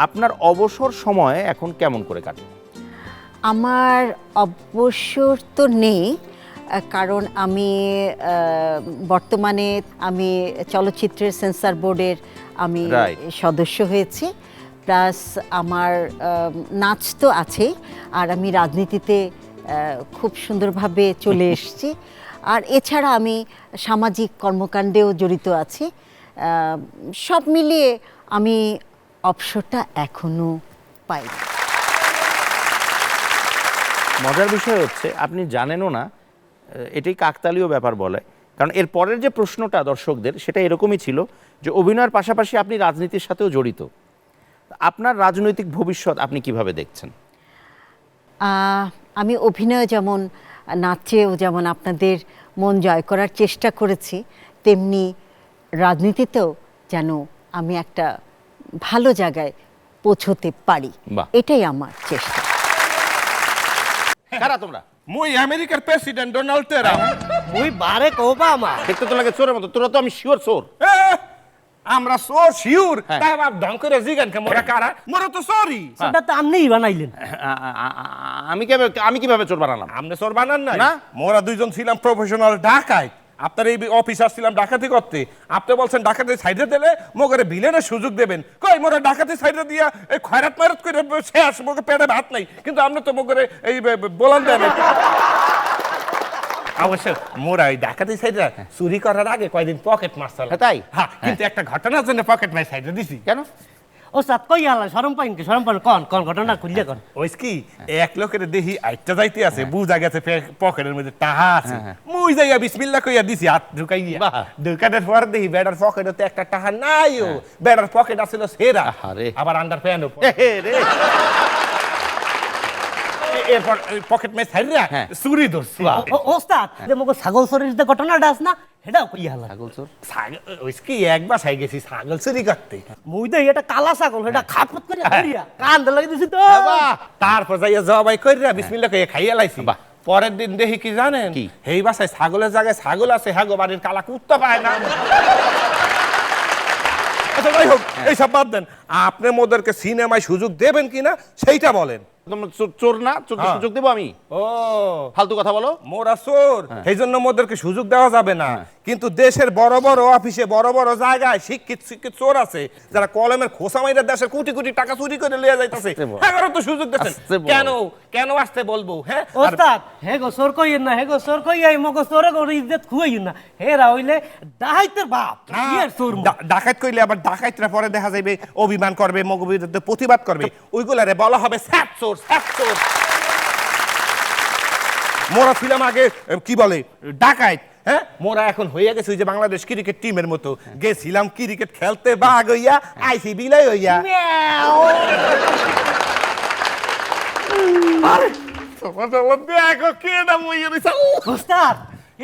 আপনার অবসর সময় এখন কেমন করে কাটে? আমার অবসর তো নেই, কারণ আমি বর্তমানে আমি চলচ্চিত্রের সেন্সর বোর্ডের আমি Right. সদস্য হয়েছি, প্লাস আমার নাচ তো আছেই, আর আমি রাজনীতিতে খুব সুন্দরভাবে চলে এসেছি। আর এছাড়া আমি সামাজিক কর্মকাণ্ডেও জড়িত আছি। সব মিলিয়ে আমি অবসরটা এখনো পাই। মজার বিষয় হচ্ছে আপনি জানেনও না, এটাই কাকতালীয় ব্যাপার বলে। কারণ এর পরের যে প্রশ্নটা দর্শকদের সেটা এরকমই ছিল যে অভিনয়ের পাশাপাশি আপনি রাজনীতির সাথেও জড়িত। আপনার রাজনৈতিক ভবিষ্যৎ আপনি কিভাবে দেখছেন? আমি অভিনয় যেমন, নাচেও যেমন আপনাদের মন জয় করার চেষ্টা করেছি, তেমনি রাজনীতিতেও যেন আমি একটা ভালো জায়গায় পৌঁছতে পারি, বাহ। এটাই আমার চেষ্টা। কারা তোমরা? মুই আমেরিকার প্রেসিডেন্ট ডোনাল্ড ট্রাম্প। মুই বারেক ওবামা। দেখতে তো লাগে চোরের মতো, তোরা তো আমি শিওর চোর। এ, আমরা সো শিওর হ্যাঁ। তাই বাপ ঢং করে জিগান কে মোরা কারা মোরা তো সরি সেটা তো আপনিই বানাইলেন। আমি কিভাবে চোর বানালাম? আমনে চোর বানান নাই না। মোরা দুইজন ছিলাম প্রফেশনাল ডাকাত। আপনার এই অফিসার ছিলাম ডাকাতি করতে, আপনি বলছেন ডাকাতি সাইডে দিলে মোগরে ভিলেনের সুযোগ দেবেন। কই মোরা ডাকাতি সাইডে দিয়া এই খয়রাত মারাত করে শেষ, মোকে পেটে ভাত নাই, কিন্তু আপনি তো মোগরে এই বলান দেন। অবশ্য মোরা ওই ডাকাতি সাইডে চুরি করার আগে কয়দিন পকেট মারছিলাম। হ্যাঁ, তাই? হ্যাঁ, কিন্তু একটা ঘটনার জন্য পকেট মার সাইডে দিছি। কেন? ও সাত কই আলা শরম পাইন কি শরম পাইন কোন কোন ঘটনা খুললে কোন। ওইস কি এক লোকের দেহি আইটা যাইতে আছে, বুঝা গেছে পকেটের মধ্যে টাহা আছে। মুই যাইয়া বিসমিল্লাহ কইয়া দিছি হাত ঢুকাইয়া। বাহ। ঢুকানোর পর দেহি বেড়ার পকেটে তো একটা টাহা নাইও, বেড়ার পকেট আছিল সেরা, আহারে। আবার আন্ডার প্যান্টও। রে এরপর পকেট মে ছাইরা হ্যাঁ। চুরি ধরছি। ওস্তাদ যে মগো ছাগল চুরির যে ঘটনাটা আছে না, সেটাও কই আলা। ছাগল চোর? ওইস কি এক বাসায় গেছি ছাগল চুরি করতে। মুই দেই এটা কালা ছাগল, এটা খাটফট করে ধরিয়া কান ধরে লাগি দিছি তো। তারপর যাইয়া জবাই কইরা বিসমিল্লাহ কইয়া খাইয়া লাইছি। বাহ। পরের দিন দেখি কি জানেন, কি? এই বাসায় ছাগলের জায়গায় ছাগল আছে, হাগো বাড়ির কালা কুত্তা পায় না। আচ্ছা যাই হোক, এইসব বাদ দেন, আপনি মোদেরকে সিনেমায় সুযোগ দেবেন কিনা সেইটা বলেন। তোমরা চোর না? চোরকে হ্যাঁ। সুযোগ দেবো আমি? ও ফালতু কথা বলো। মোরা চোর, সেই জন্য মোদেরকে সুযোগ দেওয়া যাবে না। কিন্তু দেশের বড় বড় অফিসে বড় বড় জায়গায় শিক্ষিত শিক্ষিত চোর আছে, যারা কলমের খোসা মাইরা দেশের কোটি কোটি টাকা চুরি করে লিয়ে যাইতেছে। আস্তে বল। হ্যাঁ, তো সুযোগ দিচ্ছেন আস্তে বল। কেন? কেন আসতে বলবো? হ্যাঁ, আর ওস্তাদ হে গো চোর কইয়েন না, হে গো চোর কই আই মগো চোরে গো ইজ্জত খুইয়েন না। হেরা হইলে ডাহাইতের বাপ, না, কি আর চোর। ডাকাত কইলে আবার ডাকাতরা পরে দেখা যাবে অভিমান করবে, মগ বিরুদ্ধে প্রতিবাদ করবে, ওইগুলারে বলা হবে স্যাট চোর, স্যাট চোর। মোরা ছিলাম আগে কি বলে ডাকাত, হ্যাঁ, মোরা এখন হইয়া গেছে ওই যে বাংলাদেশ ক্রিকেট টিমের মতো, গেছিলাম ক্রিকেট খেলতে বাঘ হইয়া, আইসি বিলাই হইয়া। দেখো কে নাম হইয়া দিছে। ওস্তাদ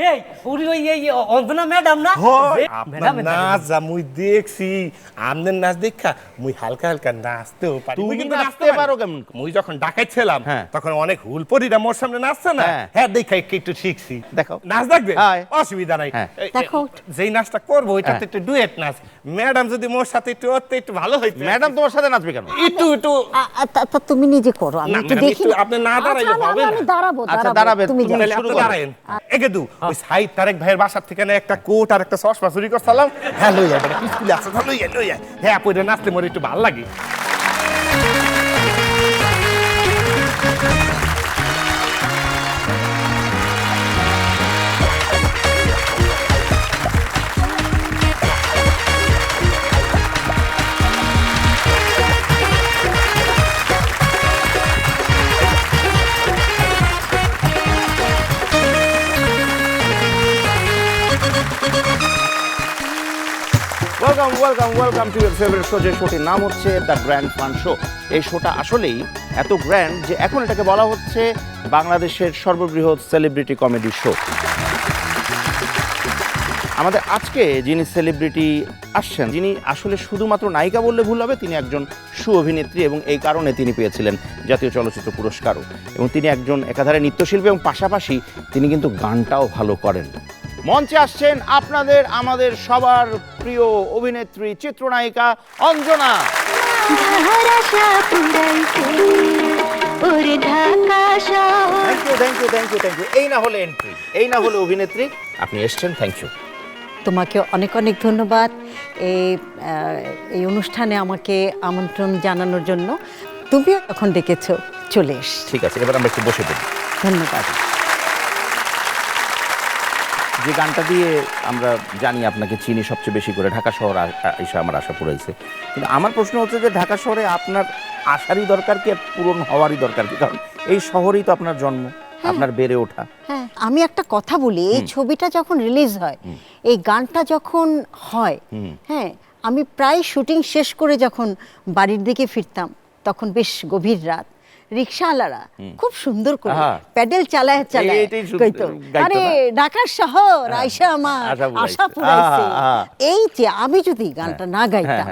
এই পুরি ওই এই অঞ্জনা ম্যাডাম না? আপনার নাচ যা মুই দেখছি, আমনের নাচ দেখা মুই হালকা হালকা নাচতেও পারি। তুমি মুই কিন্তু নাচতে পারো কেমন? মুই যখন ডাকাত ছিলাম হ্যাঁ। তখন অনেক হুলপরিরা মোর সামনে নাচছে না, হ্যাঁ। হ্যাঁ দেখা একটু শিখছি। দেখাও। নাচ দেখবে? হ্যাঁ। অসুবিধা নাই। হ্যাঁ। দেখো। যেই নাচটা করবো ওইটা হ্যাঁ। একটু ডুয়েট নাচ। ম্যাডাম যদি মোর সাথে একটু করতে একটু ভালো হইতো। ম্যাডাম তোমার সাথে নাচবে কেন? একটু একটু তা তুমি নিজে করো, আমি না, একটু ম্যাডাম, দেখি। একটু আপনি না দাঁড়াইলে আচ্ছা, হবে আমি না। দাঁড়াবো, আচ্ছা, দাঁড়াবে, তুমি তুমি যাও। তাহলে শুরু আপনি করো। দাঁড়ায়েন। একে দু ওই সাইদ তারেক ভাইয়ের বাসার থেকে না একটা কোট আর একটা চশমা চুরি করছিলাম। হ্যাঁ লইয়া বেটা স্কুলে আছে, লইয়া লইয়া হ্যাঁ পরে নাচতে মোর একটু ভালো লাগে। Welcome to your favourite show, যে শোটির নাম হচ্ছে দ্য গ্র্যান্ড ফান শো। এই শোটা আসলেই এত গ্র্যান্ড যে এখন এটাকে বলা হচ্ছে বাংলাদেশের সর্ববৃহৎ সেলিব্রিটি কমেডি শো। আমাদের আজকে যিনি সেলিব্রিটি আসছেন, যিনি আসলে শুধুমাত্র নায়িকা বললে ভুল হবে, তিনি একজন সুঅভিনেত্রী এবং এই কারণে তিনি পেয়েছিলেন জাতীয় চলচ্চিত্র পুরস্কারও। এবং তিনি একজন একাধারে নৃত্যশিল্পী এবং পাশাপাশি তিনি কিন্তু গানটাও ভালো করেন। মঞ্চে আসছেন আপনাদের আমাদের সবার প্রিয় অভিনেত্রী, চিত্রনায়িকা অঞ্জনা। ধারাসা পুরাইছে ওরে ঢাকা শহর। Thank you. এই না হলে এন্ট্রি, এই না হলে অভিনেত্রী। আপনি এসছেন, থ্যাংক ইউ। তোমাকে অনেক অনেক ধন্যবাদ এই অনুষ্ঠানে আমাকে আমন্ত্রণ জানানোর জন্য। তুমিও যখন ডেকেছো চলে এস। ঠিক আছে, এবার আমরা একটু বসে পড়ি। ধন্যবাদ। যে গানটা দিয়ে আমরা জানি আপনাকে চিনি সবচেয়ে বেশি করে, ঢাকা শহর এসে আমার আশা পুরাইছে, কিন্তু আমার প্রশ্ন হচ্ছে যে ঢাকা শহরে আপনার আসারই দরকার কি আর পূরণ হওয়ারই দরকার কি? কারণ এই শহরেই তো আপনার জন্ম, আপনার বেড়ে ওঠা। হ্যাঁ, আমি একটা কথা বলি, এই ছবিটা যখন রিলিজ হয়, এই গানটা যখন হয়, হ্যাঁ, আমি প্রায় শুটিং শেষ করে যখন বাড়ির দিকে ফিরতাম তখন বেশ গভীর রাত, রিক্সাওয়ালারা খুব সুন্দর করে প্যাডেল চালায় এইটাই কইতো, গাইতো আরে না? ঢাকার শহর আইসা আমার আশা পুরাইছে। এই যে আমি যদি গানটা না গাইতাম,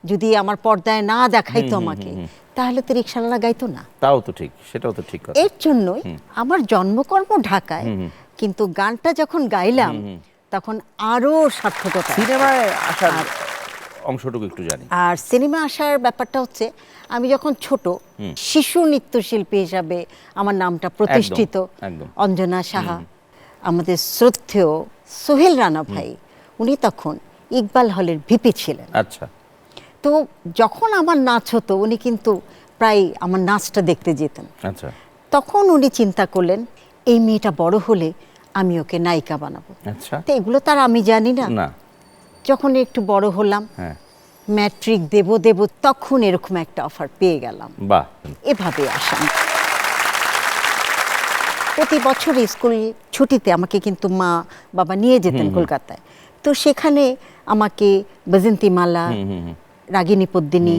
যদি আমার পর্দায় না দেখাইতো আমাকে, তাহলে তো রিক্সাওয়ালা গাইতো না। তাও তো ঠিক, সেটাও তো ঠিক কথা। এর জন্যই আমার জন্মকর্ম ঢাকায়, কিন্তু গানটা যখন গাইলাম তখন আরো সার্থকতা। সিনেমায় আসার অংশটুকু একটু জানি। আর সিনেমা আসার ব্যাপারটা হচ্ছে, আমি যখন ছোট শিশু নৃত্যশিল্পী হিসাবে আমার নামটা প্রতিষ্ঠিত, একদম। অঞ্জনা সাহা, আমাদের শ্রদ্ধেয় সোহেল রানা ভাই, উনি তখন ইকবাল হলের ভিপি ছিলেন। আচ্ছা। তো যখন আমার নাচ হতো উনি কিন্তু প্রায় আমার নাচটা দেখতে যেতেন। আচ্ছা। তখন উনি চিন্তা করলেন এই মেয়েটা বড় হলে আমি ওকে নায়িকা বানাবো। আচ্ছা। তো এগুলো তার আমি জানি না। যখন একটু বড় হলাম, ম্যাট্রিক দেব তখন এরকম একটা অফার পেয়ে গেলাম। বাহ। এভাবে আসাম। প্রতি বছর স্কুল ছুটিতে আমাকে কিন্তু মা বাবা নিয়ে যেতেন কলকাতায়। তো সেখানে আমাকে বজন্তিমালা, রাগিনী পদ্মিনী,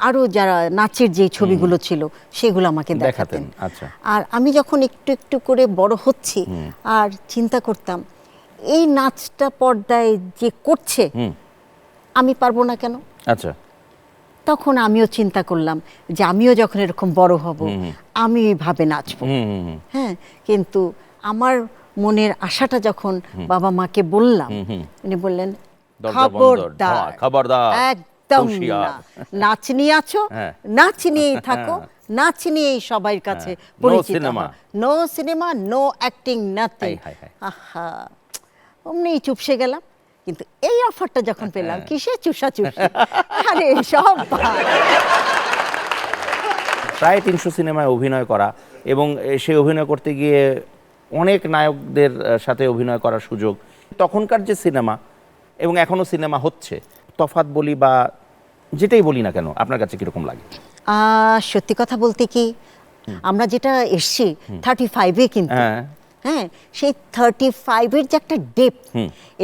আরো যারা নাচের যে ছবিগুলো ছিল সেগুলো আমাকে দেখাতেন। আচ্ছা। আর আমি যখন একটু একটু করে বড় হচ্ছি আর চিন্তা করতাম এই নাচটা পর্দায় যে করছে আমি পারবো না কেন। আচ্ছা। তখন আমিও চিন্তা করলাম যে আমিও যখন এরকম বড় হব আমি এইভাবে নাচবো। হ্যাঁ, কিন্তু আমার মনের আশাটা যখন বাবা মাকে বললাম, উনি বললেন খবরদার, একদম না, নাচ নিয়ে আছো, নাচ নিয়েই থাকো, নাচ নিয়েই সবার কাছে পরিচিত, no cinema, no acting, nothing. আহা, অমনি চুপসে গেলাম। কিন্তু এই অফারটা যখন পেলাম, কিসে চুষাচুষি, আরে সব প্রায় 300 সিনেমায় অভিনয় করা, এবং সেই অভিনয় করতে গিয়ে অনেক নায়কদের সাথে অভিনয় করার সুযোগ। তখনকার যে সিনেমা এবং এখনো সিনেমা হচ্ছে, তফাৎ বলি বা যেটাই বলি না কেন, আপনার কাছে কিরকম লাগে? সত্যি কথা বলতে কি, আমরা যেটা এসছি 35-এ, কিন্তু হ্যাঁ, সেই 35-এর যে একটা ডেপথ,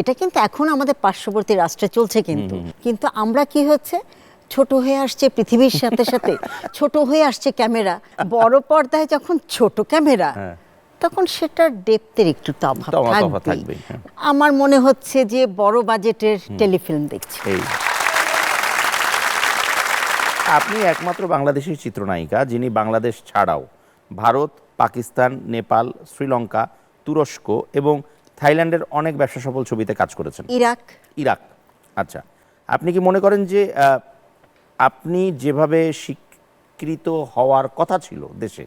এটা কিন্তু এখন আমাদের পার্শ্ববর্তী রাষ্ট্রে চলছে। কিন্তু আমরা কি হচ্ছে, ছোট হয়ে আসছে পৃথিবীর সাথে সাথে, ছোট হয়ে আসছে ক্যামেরা। বড় পর্দায় যখন ছোট ক্যামেরা, তখন সেটার ডেপথের একটু তফাৎ থাকবেই। আমার মনে হচ্ছে যে বড় বাজেটের টেলিফিল্ম দেখছি। আপনি একমাত্র বাংলাদেশী চিত্রনায়িকা যিনি বাংলাদেশ ছাড়াও ভারত, পাকিস্তান, নেপাল, শ্রীলঙ্কা, তুরস্ক এবং থাইল্যান্ডের অনেক ব্যবসা সফল ছবিতে কাজ করেছেন। ইরাক। আচ্ছা, আপনি কি মনে করেন যে আপনি যেভাবে স্বীকৃত হওয়ার কথা ছিল দেশে,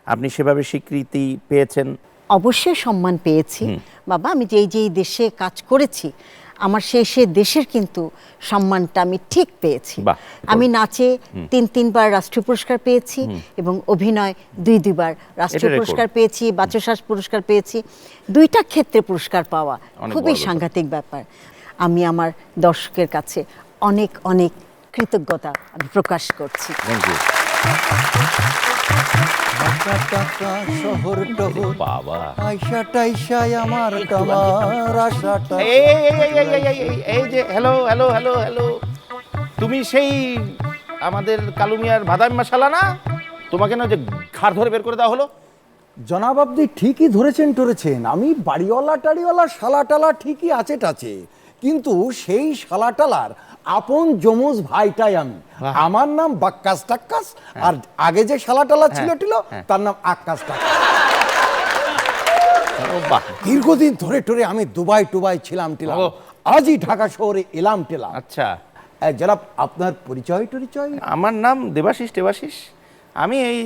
আপনি সেভাবে স্বীকৃতি পেয়েছেন? অবশ্যই সম্মান পেয়েছি বাবা। আমি যেই দেশে কাজ করেছি, আমার সে দেশের কিন্তু সম্মানটা আমি ঠিক পেয়েছি। আমি নাচে 3বার রাষ্ট্রীয় পুরস্কার পেয়েছি এবং অভিনয় 2বার রাষ্ট্রীয় পুরস্কার পেয়েছি, বাচসাস পুরস্কার পেয়েছি। 2টা ক্ষেত্রে পুরস্কার পাওয়া খুবই সাংঘাতিক ব্যাপার। আমি আমার দর্শকের কাছে অনেক অনেক কৃতজ্ঞতা আমি প্রকাশ করছি। তুমি সেই আমাদের কালুমিয়ার বাদাম মশালা না? তোমাকে না যে ঘাড় ধরে বের করে দেওয়া হলো? জনাব, আপনি ঠিকই ধরেছেন। আমি বাড়িওয়ালা টাড়িওয়ালা শালাটালা ঠিকই আছে টাছে, কিন্তু সেই শালাটালার আপন যমজ ভাইটাই আমি। আমার নাম বাক্কাস টাক্কাস, আর আগে যে শালাটালা ছিল তার নাম আক্কাস টাক্কাস। দীর্ঘদিন ধরে আমি দুবাই ছিলাম, আজই ঢাকা শহরে এলাম। আচ্ছা, জনাব আপনার পরিচয় টরিচয়? আমার নাম দেবাশিস। আমি এই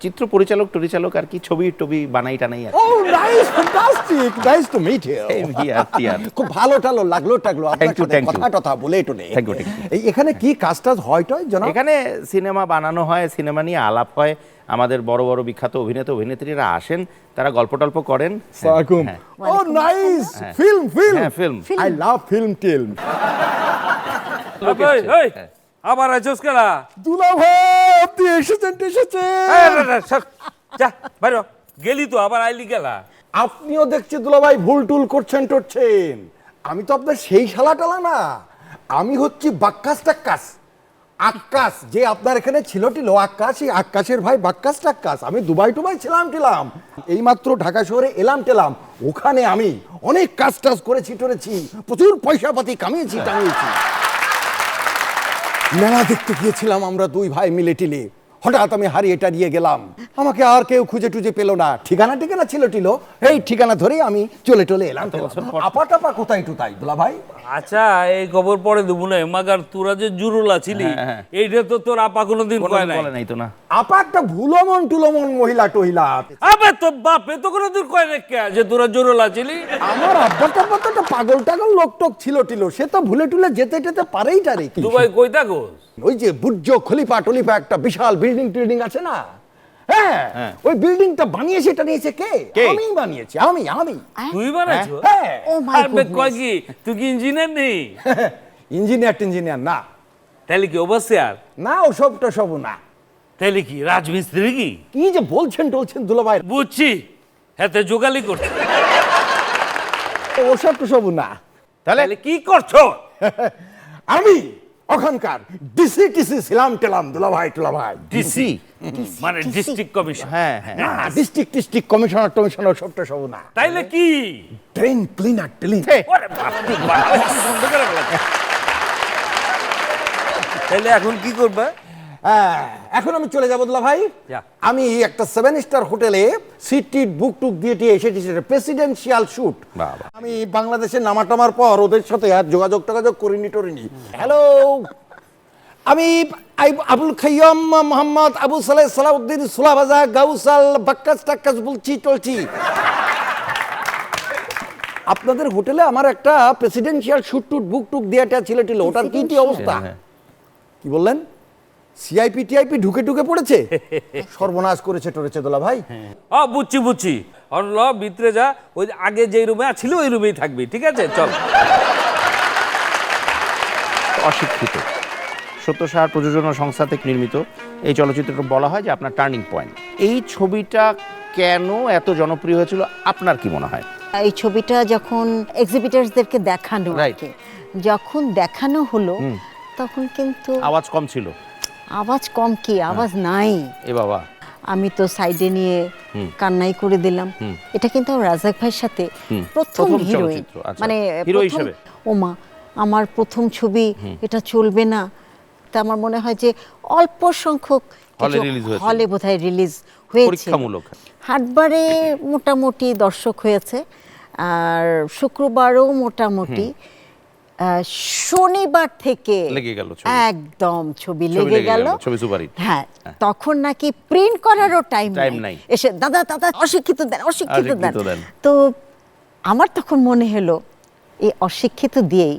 চিত্র পরিচালক আর কি, ছবি টবি বানাই টানাই আর কি। Oh nice, fantastic, nice to meet you. খুব ভালো টালো লাগলো আপনার Thank you, সাথে thank you. কথা বলে টলে। Thank you, thank you. এখানে কি কাজটাজ হয় টয় জনাব? এখানে সিনেমা বানানো হয়, সিনেমা নিয়ে আলাপ হয়, আমাদের বড় বড় বিখ্যাত অভিনেত্রীরা আসেন, তারা গল্প টল্প করেন। সালামালাইকুম। হ্যাঁ। ও নাইস, হ্যাঁ। ফিল্ম হ্যাঁ, film. আই লাভ ফিল্ম টিল্ম। এই, আবার আইছস কেলা? দুলা ভাই আপনি এসেছেন। যা বাইরে হ। গেলি তো আবার আইলি গেলা। আপনিও দেখছি দুলা ভাই ভুল টুল করছেন টরছেন। আমি তো আপনার সেই শালাটালা না, আমি হচ্ছি বাক্কাস টাক্কাস আক্কাস, যে আপনার এখানে ছিল টিল আক্কাস, এই আক্কাসের ভাই বাক্কাস টাক্কাস। আমি দুবাই টুবাই ছিলাম এইমাত্র ঢাকা শহরে এলাম, ওখানে আমি অনেক কাজ টাজ করেছি টরেছি, প্রচুর পয়সা পাতি কামিয়েছি টামিয়েছি। মেলা দেখতে গিয়েছিলাম আমরা দুই ভাই মিলে টিলে, হঠাৎ আমি হারিয়ে টারিয়ে গেলাম, আমাকে আর কেউ খুঁজে টুজে পেলো না। ঠিকানা ছিল টিলো, এই ঠিকানা ধরেই আমি চলে এলাম। আপাটাপা কোথায় টুতাই দুলা ভাই? আচ্ছা এই খবর পরে দেবো না, মাগার তোরা যে জুরুলা ছিলি এইটা তো তোর আপা কোনোদিন কয় নাই। বলে নাই তো না। আপা একটা ভুলমন টুলমন মহিলা টহিলা। আবে তো বাপে তো কোনোদিন কয় না কে যে তোরা জুরুলা ছিলি? আমার আব্বা টাব্বা তো একটা পাগল টাগল লোক টোক ছিল টিলো, সে তো ভুলে টুলে যেতে পারেই টারে কি। দুবাই কই থাকোস? ওই যে বুর্জ খলিফা টলিফা একটা বিশাল বিল্ডিং আছে না, হ্যাঁ ওই বিল্ডিংটা বানিয়েছে টানিয়েছে কে? আমি বানিয়েছি, আমি তুই বানাইছো? হ্যাঁ। ও মাই আবে কয় কি তুই কি ইঞ্জিনিয়ার নেই? ইঞ্জিনিয়ার না, তাহলে কি ওভারসিয়ার? না ওসবটা সব না। তাহলে কি রাজমিস্ত্রি? কি কি যে বলছেন টলছেন দুলাভাই, বুঝছি, হাতে জোগালি করছে। ওসবটা সব না। তাহলে তাহলে কি করছো? আমি ওখানকার ডিসি ছিলাম দুলাভাই ডিসি মানে ডিস্ট্রিক্ট কমিশন? হ্যাঁ ডিস্ট্রিক্ট কমিশনার সবটা সব না। তাইলে কি? ট্রেন ক্লিনার ওরে বাপ রে বাপ, বন্ধ করে ফেলা। তাইলে এখন কি করবা? এখন আমি চলে যাবো দুলা ভাই। যা। আমি একটা 7 স্টার হোটেলে সিট বুক টুক দিয়ে এসেছি, প্রেসিডেন্সিয়াল শুট। বাবা। আমি বাংলাদেশে নামার পর ওদের সাথে আর যোগাযোগ করিনি টরিনি। হ্যালো, আমি আবুল খাইয়াম মোহাম্মদ আবু সালেহ সালাউদ্দিন সুলাভাজা গাউসাল বাক্কাস টাক্কাস বলছি টলছি। আপনাদের হোটেলে আমার একটা প্রেসিডেন্সিয়াল শুট টুট বুক টুক দেওয়াটা ছিল টিল, ওটার কি অবস্থা? কি বললেন? টিআইপি ঢুকে পড়েছে, সর্বনাশ করেছে টরেছে দোলা ভাই। বুঝছি অনল ভিতরে যা, ওই আগে যেই রুমে ছিল ওই রুমেই থাকবি, ঠিক আছে? চল। অশিক্ষিত সত্যসার প্রযোজনা সংস্থা থেকে নির্মিত এই চলচ্চিত্রটা বলা হয় যে আপনার টার্নিং পয়েন্ট। এই ছবিটা কেন এত জনপ্রিয় হয়েছিল আপনার কি মনে হয়? এই ছবিটা যখন এক্সিবিটার্সদেরকে দেখানো আর Right. কি, যখন দেখানো হলো তখন কিন্তু আওয়াজ কম ছিল? আওয়াজ কম কি, আওয়াজ নাই। এ বাবা। আমি তো সাইডে নিয়ে কান্নাই করে দিলাম। এটা কিন্তু আমার রাজাক ভাইয়ের সাথে প্রথম প্রথম হিরোইন, চলচ্চিত্র, আচ্ছা। মানে হিরো প্রথম- হিসেবে? ওমা আমার প্রথম ছবি, এটা চলবে না। তা আমার মনে হয় যে অল্প সংখ্যক হলে কিছু রিলিজ হয়েছে। হলে বোধহয় রিলিজ হয়েছে, পরীক্ষামূলক। হাটবারে মোটামুটি দর্শক হয়েছে, আর শুক্রবারও মোটামুটি। শনিবার থেকে লেগে গেল ছবি। একদম ছবি ছবি লেগে লেগে গেল। গেল, ছবি সুপারহিট। হ্যাঁ, তখন নাকি প্রিন্ট করারও টাইম Time নাই। নাই। এসে দাদা অশিক্ষিত দেন। অশিক্ষিত দেন। তো আমার তখন মনে হলো এই অশিক্ষিত দিয়েই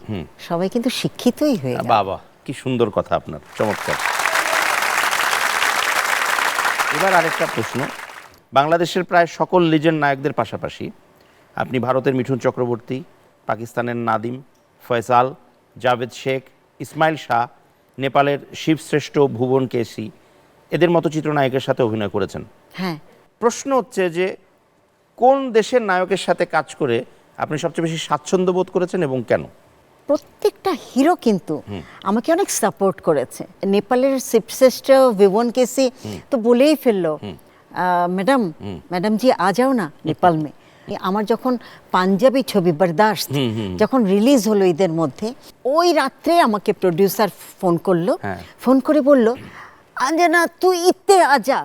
সবাই কিন্তু শিক্ষিতই হয়ে গেল। বাবা, কি সুন্দর কথা আপনার, চমৎকার। এবার আরেকটা প্রশ্ন, বাংলাদেশের প্রায় সকল লিজেন্ড নায়কদের পাশাপাশি আপনি ভারতের মিঠুন চক্রবর্তী, পাকিস্তানের নাদিম, ফয়সাল, জাভেদ শেখ, ইসমাইল শাহ, নেপালের শিবশ্রেষ্ঠ ভুবন কেসি, এদের মতো চিত্রনায়কের সাথে অভিনয় করেছেন। হ্যাঁ, প্রশ্ন হচ্ছে যে কোন দেশের নায়কের সাথে কাজ করে আপনি সবচেয়ে বেশি স্বাচ্ছন্দ্য বোধ করেছেন এবং কেন? প্রত্যেকটা হিরো কিন্তু আমাকে অনেক সাপোর্ট করেছে। নেপালের শিবশ্রেষ্ঠ ভুবন কেসি তো বলেই ফেললো, ম্যাডাম জি আ যাও না নেপাল মে। আমার যখন পাঞ্জাবি ছবি বরদাস্ত যখন রিলিজ হলো ঈদের মধ্যে, ওই রাত্রে আমাকে প্রডিউসার ফোন করলো, ফোন করে বলল আঞ্জনা তুই ইত্তে আজা,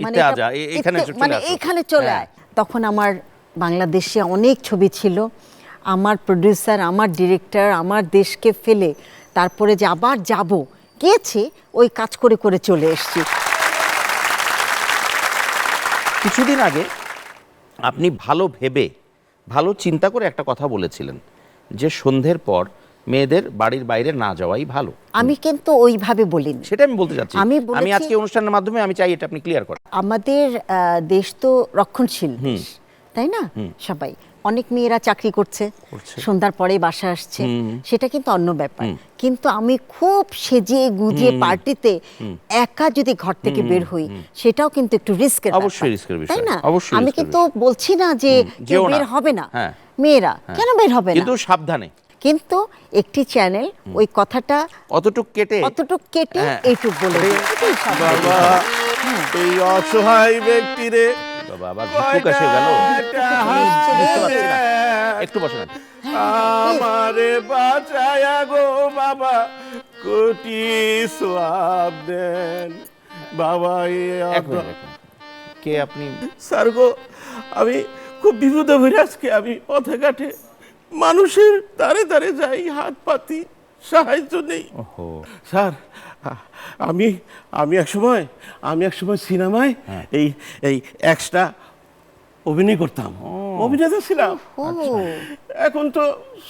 ইত্তে আজা, এখানে চলে মানে আসো। এইখানে চলে আয়। তখন আমার বাংলাদেশে অনেক ছবি ছিল, আমার প্রডিউসার, আমার ডিরেক্টর আমার দেশকে ফেলে তারপরে যে আবার যাব, গিয়েছি, ওই কাজ করে করে চলে এসেছি। কিছুদিন আগে আপনি ভালো ভেবে ভালো চিন্তা করে একটা কথা বলেছিলেন যে সন্ধ্যের পর মেয়েদের বাড়ির বাইরে না যাওয়াই ভালো। আমি কিন্তু ওইভাবে বলিনি। সেটা আমি বলতে চাচ্ছি। আমি বলেছি- আমি আজকে অনুষ্ঠানের মাধ্যমে আমি চাই এটা আপনি ক্লিয়ার করেন। আমাদের দেশ তো রক্ষণশীল দেশ, তাই না? সবাই, অনেক মেয়েরা চাকরি করছে, সন্ধ্যার পরে বাসা আসছে, সেটা কিন্তু অন্য ব্যাপার। কিন্তু আমি খুব সেজে গুজিয়ে পার্টিতে একা যদি ঘর থেকে বের হই, সেটাও কিন্তু একটু রিস্কের, অবশ্যই রিস্কের বিষয়, তাই না? অবশ্যই আমি রিস্কের কিন্তু বলছি না যে কেউ যেও না। বের হবে না, হ্যাঁ। মেয়েরা কেন বের হবে না, কিন্তু সাবধানে, কিন্তু একটি চ্যানেল ওই কথাটা অতটুক কেটে অতটুক কেটে হ্যাঁ। এইটুক বলে দিই। এটাই স্বাভাবিক। এই অসহায় ব্যক্তিরে বাবা আবার ভিক্ষুক এসে গেল। বুঝতে পারছি না। একটু বসে নেন। আমারে বাঁচায়া গো বাবা, কোটি সোয়াব দেন বাবা। এক মিনিট, এক মিনিট। কে আপনি? স্যার গো, আমি খুব বিপদে ভরে আজকে আমি পথে ঘাটে মানুষের দ্বারে দ্বারে যাই, হাত পাতি, সাহায্য নেই। স্যার, আমি আমি এক সময় সিনেমায় এই এই এক্সট্রা অভিনয় করতাম, অভিনেতা ছিলাম। এখন তো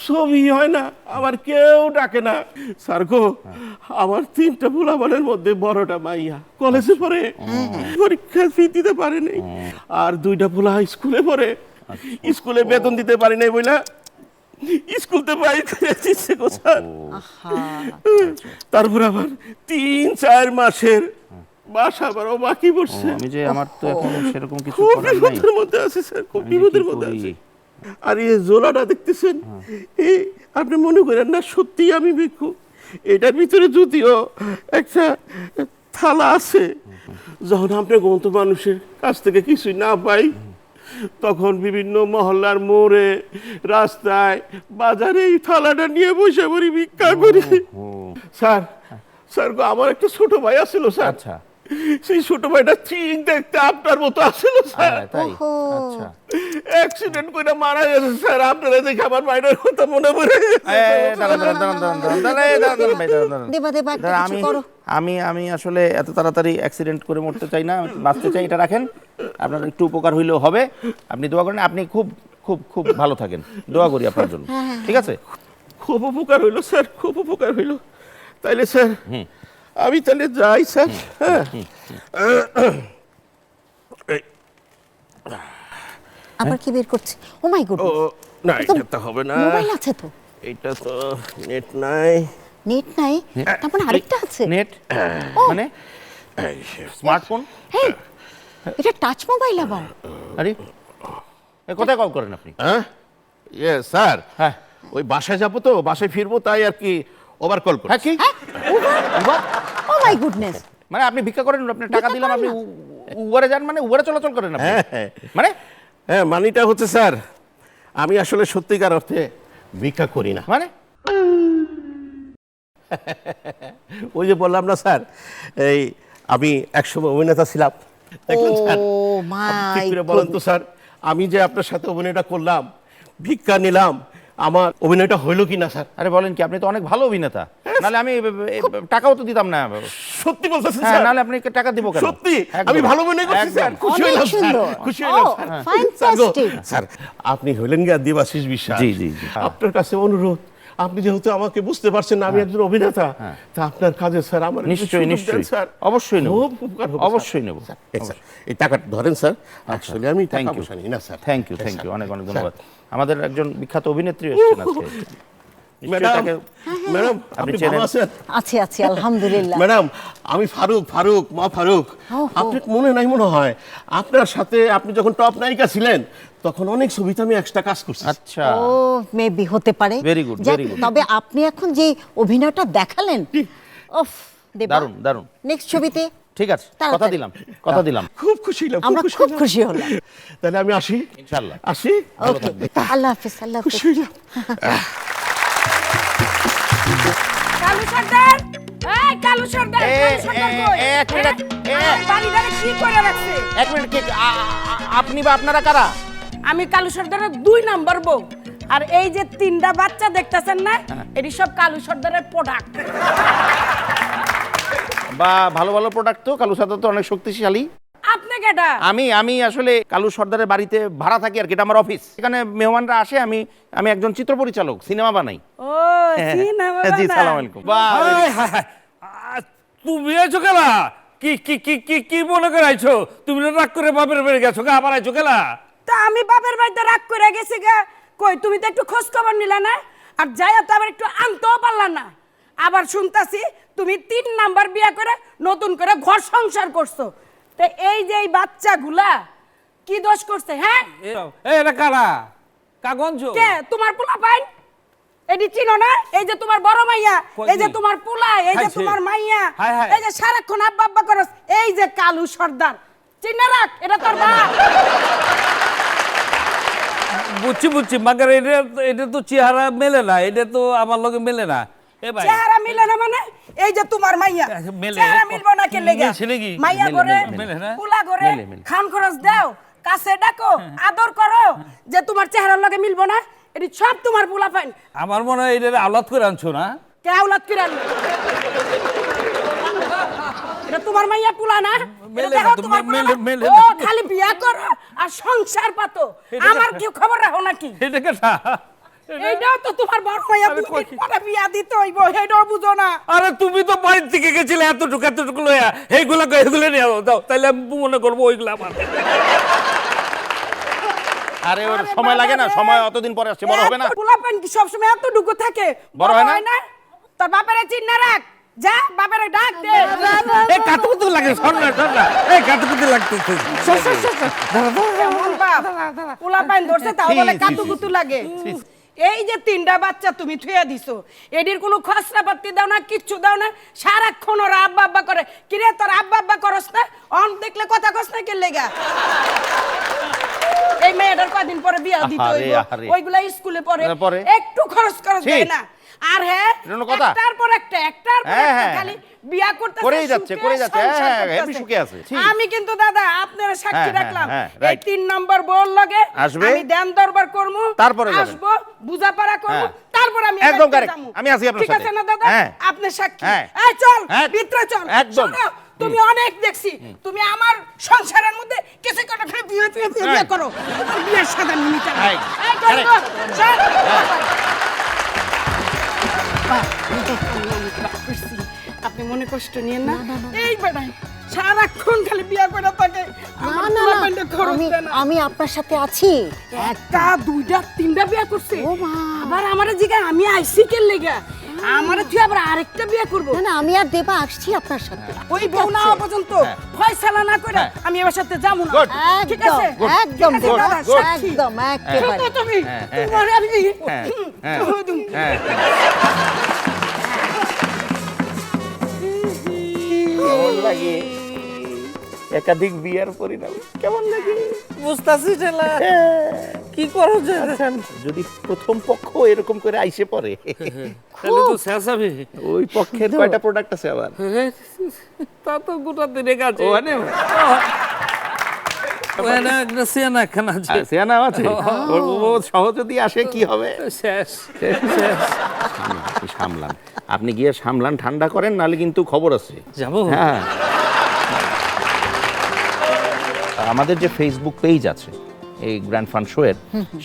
ছবি হয় না, আমার কেউ ডাকে না। স্যার গো, আমার 3টা পোলাপানের মধ্যে বড়টা মাইয়া কলেজে পড়ে, পরীক্ষার ফি দিতে পারে নাই, আর 2টা পোলা স্কুলে পড়ে, স্কুলে বেতন দিতে পারি নাই বইলা স্কুলতে বাইর করে দিচ্ছে গো স্যার। তারপর আবার 3-4 মাসের বাসা আবারও বাকি পড়ছে। আমি যে আমার তো এখন সেরকম কিছু খুব করার নাই। বিপদের মধ্যে আছে স্যার, খুব আমি বিপদের কি মধ্যে করি? আছে। আর এই জোলাটা দেখতেছেন, এই আপনি মনে করেন না সত্যি আমি ভিক্ষু। এটার ভিতরে যদিও একটা থালা আছে, যখন আপনি গন্ত মানুষের কাছ থেকে কিছুই না পাই, তখন বিভিন্ন মহল্লার মোড়ে, রাস্তায়, বাজারে এই থালাটা নিয়ে বসে পড়ি, ভিক্ষা করি। স্যার, স্যার গো, আমার একটা ছোট ভাই আছিল স্যার। আচ্ছা। সেই ছোট ভাইটা ঠিক দেখতে আপনার মতো আসছিল স্যার। হ্যাঁ, তাই? আচ্ছা। অ্যাক্সিডেন্ট করে মারা গেছে স্যার। আপনারা দেখে আমার ভাইটার কথা মনে পড়ে দেবা দেবা একটা কিছু করো। আমি আসলে এত তাড়াতাড়ি অ্যাক্সিডেন্ট করে মরতে চাই না, বাঁচতে চাই। এটা রাখেন, আপনার একটু উপকার হইলেও হবে। আপনি দোয়া করেন, আপনি খুব খুব খুব ভালো থাকেন, দোয়া করি আপনার জন্য। ঠিক আছে? খুব উপকার হইলো স্যার, খুব উপকার হইলো। তাইলে স্যার আমি তাহলে যাই স্যার। হ্যাঁ, আবার কি বের করছে? ও মাই গড, ও না, এটা তো হবে না, মোবাইল আছে তো, এটা তো নেট নাই। নেট নাই, তারপর আরেকটা আছে। নেট মানে স্মার্টফোন? হ্যাঁ, এটা টাচ মোবাইল আবার। আরে এ কোথায় কল করেন আপনি? হ্যাঁ, ইয়ে স্যার, হ্যাঁ ওই বাসায় যাবো তো, বাসায় ফিরবো, তাই আর কি ওভার কল করি। হ্যাঁ কি? উবার? ও মাই গুডনেস, মানে আপনি ভিক্ষা করেন, আপনি টাকা ভিক্ষা দিলাম, করেন আপনি না। উবারে যান, মানে উবারে চলাচল করেন আপনি? হ্যাঁ। মানে হ্যাঁ, মানিটা হচ্ছে স্যার, আমি আসলে সত্যিকার অর্থে ভিক্ষা করি না। মানে ওই যে বললাম না স্যার, এই আমি একসময় অভিনেতা ছিলাম। দেখলেন স্যার? ও আপনি ঠিক মাই করে বলেন তো স্যার, আমি যে আপনার সাথে অভিনয়টা করলাম, ভিক্ষা নিলাম, আমার অভিনয়টা হইলো কি না স্যার? আরে বলেন কি, আপনি তো অনেক ভালো অভিনেতা, নাহলে আমি টাকাও তো দিতাম না। সত্যি বলতেছেন হ্যাঁ, স্যার? নাহলে আপনি টাকা দিব কেন? সত্যি একদম। আমি ভালো অভিনয় করছি একদম। স্যার, খুশি অনেক হইলাম স্যার, সুন্দর। খুশি হইলাম ও, স্যার। fantastic. স্যার, আপনি হইলেন গিয়া দেবাশিস বিশ্বাস। জি, জি, জি। আপনার কাছে অনুরোধ, আপনি যেহেতু আমাকে বুঝতে পারছেন না আমি একজন অভিনেতা, তা আপনার কাজে স্যার আমার একটু নিশ্চয়ই, সুযোগ দেন নিশ্চয়ই। স্যার। অবশ্যই নেব। খুব উপকার হবে স্যার। অবশ্যই নেব। স্যার, এই স্যার, এই টাকাটা ধরেন স্যার, আসলে আমি টাকা Thank you. পয়সা নিই না sir. Thank you, thank sir, you, অনেক অনেক স্যার। ধন্যবাদ। আমাদের একজন বিখ্যাত অভিনেত্রী এসেছেন আজকে। নিশ্চয়ই ম্যাডাম, তাকে- ম্যাডাম, আপনি ভালো চেনেন? আছেন? আছে আছে আলহামদুলিল্লাহ। ম্যাডাম, আমি ফারুক, মা ফারুক। আপনার মনে নাই মনে হয়, আপনার সাথে আপনি যখন টপ নায়িকা ছিলেন, তখন অনেক ছবিতে আমি এক্সট্রা কাজ করছি। আচ্ছা, ও মেবি হতে পারে। Very good, যাক, very good. তবে আপনি এখন যে অভিনয়টা দেখালেন, ওফ দেবা, দারুণ, দারুণ। নেক্সট ছবিতে ঠিক আছে, কথা তাড়াতাড়ি। দিলাম, কথা দিলাম। খুব খুশি হলাম, আমরা খুব হলাম। খুশি হলাম। তাহলে আমি আসি, ইনশাআল্লাহ। আসি। ওকে, আল্লাহ হাফেজ, আল্লাহ হাফেজ। খুশি হইলাম। কালু সর্দার, এই কালু সর্দার, এ, কালু সর্দার এ, কই? এক মিনিট, এ। আমার বাড়িটারে কি করে রাখছে? এক মিনিট, আপনি বা আপনারা কারা? আমি কালু সর্দারের 2 নাম্বার বউ। আর এই যে 3টা বাচ্চা দেখতেছেন না এটি সব কালু সর্দারের প্রোডাক্ট। বা ভালো ভালো প্রোডাক্ট তো, কালু সর্দার তো অনেক শক্তিশালী। আপনি কেডা? আমি আসলে কালু সর্দারের বাড়িতে ভাড়া থাকি আর কি, এটা আমার অফিস। এখানে মেহমানরা আসে, আমি একজন চিত্র পরিচালক, সিনেমা বানাই। ও সিনেমা জি, বানান। সালাম আলাইকুম। বাহ, হায়, হায়, হায়। তুমি আইছো কেলা? কি কি কি কি কি মনে করে আইছো? তুমি না রাগ করে বাপের বাড়ি গেছো গা, আবার আইছো কেলা? তা আমি বাপের বাড়িতে রাগ করে গেছি গা। কই তুমি তো একটু খোঁজ খবর নিলা না? আর যাইয়া তো আবার একটু আনতেও পারলা না। আবার শুনতাছি তুমি 3 নাম্বার বিয়া করে নতুন করে ঘর সংসার করছো। তো এই যে এই বাচ্চাগুলা কি দোষ করছে? হ্যাঁ এটা কারা? কাগঞ্জ? কে? তোমার পোলা পাইন? এডি চিনো না? এই যে তোমার বড় মাইয়া, এই যে তোমার পোলা, এই যে হাইছে। তোমার মাইয়া, হায় হায়। এই যে সারাক্ষণ আব্বা আব্বা করস, এই যে কালু সর্দার, চিনা রাখ, এটা তোর বাপ। বুঝছি মাগার এটা তো চেহারা মেলে না, এটা তো আমার লগে মেলে না। এ ভাই, চেহারা মিলে না মানে? এই যে তোমার মাইয়া, মেলে। চেহারা মিলবো না কে লেগে? মিলছে নাকি? মাইয়া মেলে, করে, মেলে না? পোলা করে, মেলে। খান খরচ দাও, কাছে ডাকো, আদর করো, যে তোমার চেহারার লগে মিলবো না, এটি সব তোমার পোলা পাইন। আমার মনে হয় এটা আওলাদ করে আনছো না? কে আওলাদ করে আনলো? এটা তোমার মাইয়া পোলা না? মেলে এটা দেখো না তো, তোমার পোলা না? মেলে ও না। খালি বিয়া করো আর সংসার পাতো, আমার কি খবর রাখো নাকি? এটা কেটা? এইটাও তো তোমার বড় মাইয়া, আরে দুদিন কই- পরে বিয়া দিতে হইব, এটাও বুঝো না? আরে তুমি তো বাড়ির থেকে গেছিলে এতটুকু লইয়া, এইগুলো নিয়ে দাও, তাইলে আমি মনে করবো ওইগুলো আমার। আরে ওর সময় লাগে না, সময় অতদিন পরে আসছে, বড় হবে না? পোলা পাইন কি সবসময় এতটুকু থাকে? বড় হয় না? তোর বাপেরে চিন্না রাখ, যা বাপেরে ডাক দে। এই কাতুকুতু লাগে, সর না, এই কাতুকুতু লাগতেছে। কেমন বাপ? পোলা পাইন ধরছে তাও বলে কাতুকুতু লাগে। এই যে 3টা বাচ্চা তুমি থুয়া দিছো, এডির কোনো খসড়া পাতি দাও না, কিচ্ছু দাও না, সারাক্ষণ ওরা আব্বা আব্বা করে। কিরে তোর আব্বা আব্বা করস না? অন দেখলে কথা কস না কে লেগা? এই মেয়েটার কদিন পরে বিয়া দিতে আহারে, হইব, আহারে। ওইগুলা স্কুলে পড়ে, পরে? একটু খরচ করে ঠিক। দেয় না। আর হ্যাঁ, এটা কোনো কথা? একটার পর একটা হ্যাঁ, হ্যাঁ। খালি বিয়া করতেছে, করেই যাচ্ছে, সুখে করেই যাচ্ছে, সংসার হ্যাঁ, করতেছে। হেবি সুখে আছে, ঠিক। আমি কিন্তু দাদা আপনারা সাক্ষী হ্যাঁ, হ্যাঁ, রাখলাম, হ্যাঁ, এই right. 3 নম্বর বউর লগে আসবে। আমি দেন দরবার করবো, তারপরে যাবেন। আসবো, বুঝাপড়া করবো, হ্যাঁ। তারপর আমি একদম একান্তে correct, যাবো। আমি আছি আপনার ঠিক সাথে। আছে না দাদা? হ্যাঁ। আপনি সাক্ষী। হ্যাঁ। এই চল, হ্যাঁ। ভিতরে চল। একদম। শোনো, তুমি অনেক দেখছি, তুমি আমার সংসারের মধ্যে কিছু করে খালি বিয়ে করো, আর বিয়ের সাদা নিমিটা। Right. এই চল গো, চল। আপনি মনে কষ্ট নিয়েন না, এই বেটাই সারাক্ষণ খালি বিয়া করে থাকে, আমার না, পোলা পাইনটা খরচ আমি দেয় না। আমি আপনার সাথে আছি। একটা 2টা 3টা বিয়া করছে, ও মা। আবার আমারে জিগা আমি আইসি কে লেগা, আমারে তুই আবার আরেকটা বিয়া করবো? না আমি আর দেবা আসছি আপনার সাথে। ওই বউ না হওয়া পর্যন্ত ফয়সালা না করে আমি এবার সাথে যাবো না। Good. ঠিক একদম আছে? একদম ঠিক আছে, দেবা, দাদা, সাক্ষী। একদম একেবারে। শোনো তুমি, হ্যাঁ, তোমার আমি হ্যাঁ, হ্যাঁ, তুমি। হ্যাঁ। কেমন লাগে একাধিক বিয়ার পরিণাম? কেমন লাগে? বুঝতাছি ঠেলা, কি করো যে? যদি প্রথম পক্ষ এরকম করে আইসে পড়ে, তাহলে তো শেষ হবে। ওই পক্ষের কয়টা প্রোডাক্ট আছে আবার? তা তো গোটা দিনে কাছে। ওখানে ওখানে একটা সিয়ানা খানা আছে। সিয়ানা আছে, ও সহ যদি আসে কি হবে? শেষ। আপনি সামলান, আপনি গিয়ে সামলান, ঠান্ডা করেন, নাহলে কিন্তু খবর আছে। যাবো? হ্যাঁ, আমাদের যে ফেসবুক পেজ আছে এই গ্র্যান্ড ফান শো এর,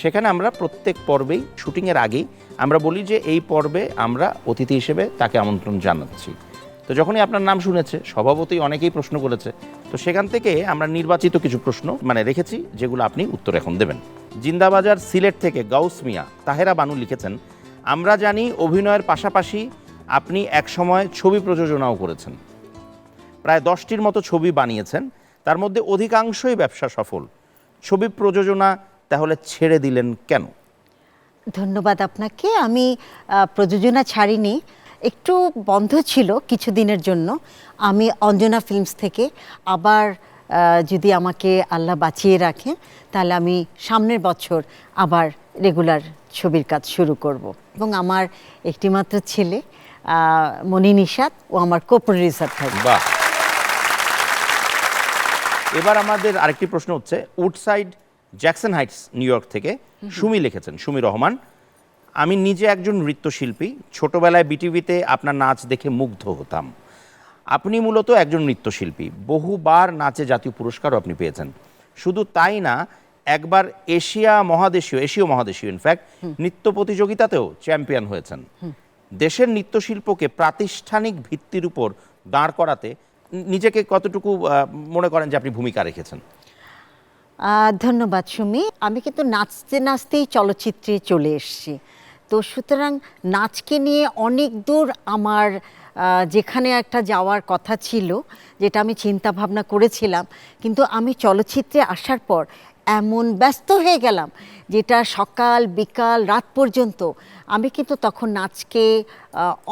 সেখানে আমরা প্রত্যেক পর্বেই শুটিংয়ের আগেই আমরা বলি যে এই পর্বে আমরা অতিথি হিসেবে তাকে আমন্ত্রণ জানাচ্ছি। তো যখনই আপনার নাম শুনেছে, স্বভাবতই অনেকেই প্রশ্ন করেছে, তো সেখান থেকে আমরা নির্বাচিত কিছু প্রশ্ন রেখেছি, যেগুলো আপনি উত্তর এখন দেবেন। জিন্দাবাজার সিলেট থেকে গাউস মিয়া তাহেরা বানু লিখেছেন, আমরা জানি অভিনয়ের পাশাপাশি আপনি একসময় ছবি প্রযোজনাও করেছেন, প্রায় 10টির মতো ছবি বানিয়েছেন, তার মধ্যে অধিকাংশই ব্যবসা সফল। ছবি প্রযোজনা তাহলে ছেড়ে দিলেন কেন? ধন্যবাদ আপনাকে। আমি প্রযোজনা ছাড়িনি, একটু বন্ধ ছিল কিছুদিনের জন্য। আমি অঞ্জনা ফিল্মস থেকে আবার যদি আমাকে আল্লাহ বাঁচিয়ে রাখেন, তাহলে আমি সামনের বছর আবার রেগুলার ছবির কাজ শুরু করব। এবং আমার একটিমাত্র ছেলে মনি নিশাত, ও আমার কো-প্রডিউসার থাকবে। বাহ। এবার আমাদের আরেকটি প্রশ্ন হচ্ছে Woodside Jackson Heights new York থেকে সুমি লিখেছেন, সুমি রহমান, আমি নিজে একজন নৃত্যশিল্পী, ছোটবেলায় বিটিভিতে আপনার নাচ দেখে মুগ্ধ হতাম। আপনি মূলত একজন নৃত্যশিল্পী, বহুবার নাচে জাতীয় পুরস্কারও আপনি পেয়েছেন। শুধু তাই না, একবার এশীয় মহাদেশীয় ইনফ্যাক্ট নৃত্য প্রতিযোগিতাতেও চ্যাম্পিয়ন হয়েছেন। দেশের নৃত্যশিল্পকে প্রাতিষ্ঠানিক ভিত্তির উপর দাঁড় করাতে নিজেকে কতটুকু মনে করেন যে আপনি ভূমিকা রেখেছেন? ধন্যবাদ সুমি। আমি কিন্তু নাচতে নাচতেই চলচ্চিত্রে চলে এসেছি, তো সুতরাং নাচকে নিয়ে অনেক দূর আমার যেখানে একটা যাওয়ার কথা ছিল, যেটা আমি চিন্তা ভাবনা করেছিলাম, কিন্তু আমি চলচ্চিত্রে আসার পর এমন ব্যস্ত হয়ে গেলাম যেটা সকাল বিকাল রাত পর্যন্ত আমি কিন্তু তখন নাচকে